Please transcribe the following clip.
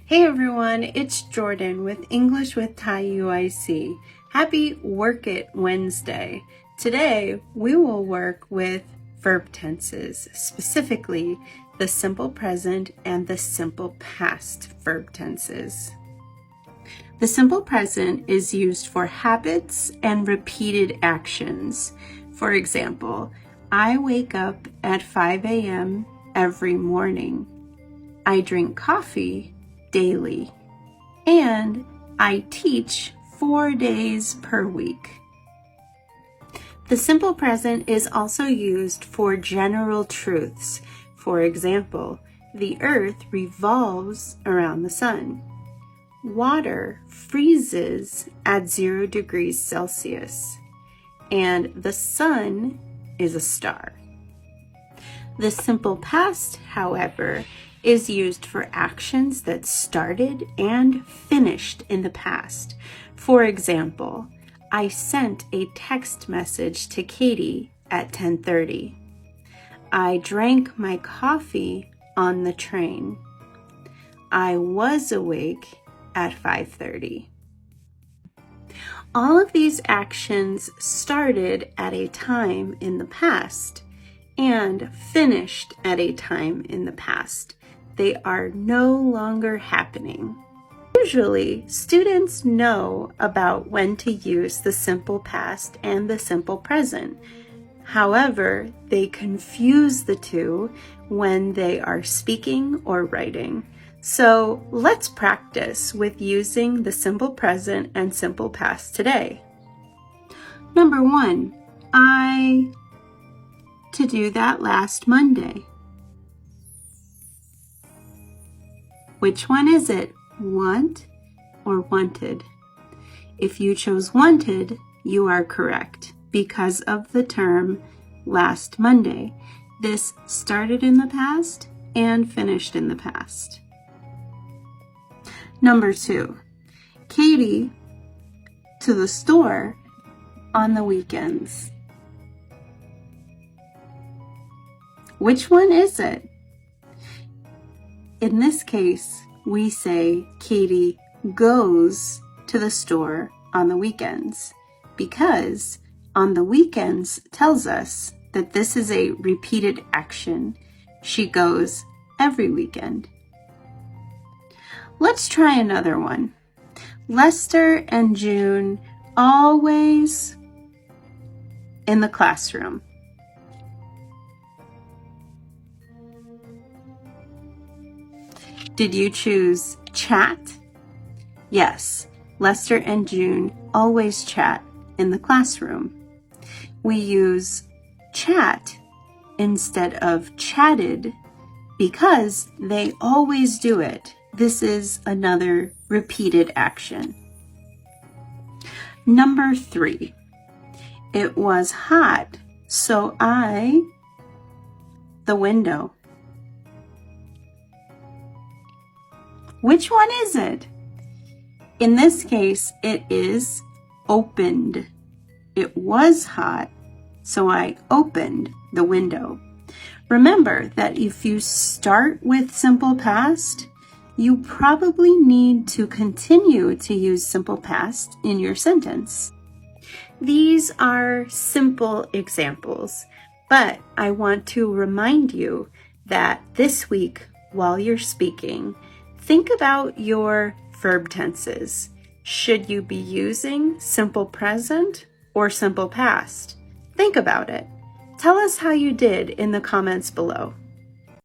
Hey everyone, it's Jordan with English with Thai UIC. Happy Work It Wednesday. Today we will work with verb tenses, specifically the simple present and the simple past verb tenses. The simple present is used for habits and repeated actions. For example, I wake up at 5 a.m. every morning. I drink coffee daily, and I teach 4 days per week. The simple present is also used for general truths. For example, the earth revolves around the sun. Water freezes at 0 degrees Celsius, and the sun is a star. The simple past, however, is used for actions that started and finished in the past. For example, I sent a text message to Katie at 10:30. I drank my coffee on the train. I was awake at 5:30. All of these actions started at a time in the past and finished at a time in the past. They are no longer happening. Usually, students know about when to use the simple past and the simple present. However, they confuse the two when they are speaking or writing. So let's practice with using the simple present and simple past today. Number 1, to do that last Monday. Which one is it? Want or wanted? If you chose wanted, you are correct because of the term last Monday. This started in the past and finished in the past. Number 2, Katie to the store on the weekends. Which one is it? In this case, we say Katie goes to the store on the weekends because on the weekends tells us that this is a repeated action. She goes every weekend. Let's try another one. Lester and June always in the classroom. Did you choose chat? Yes, Lester and June always chat in the classroom. We use chat instead of chatted because they always do it. This is another repeated action. Number 3, it was hot, so the window. Which one is it? In this case, it is opened. It was hot, so I opened the window. Remember that if you start with simple past, you probably need to continue to use simple past in your sentence. These are simple examples, but I want to remind you that this week, while you're speaking, think about your verb tenses. Should you be using simple present or simple past? Think about it. Tell us how you did in the comments below.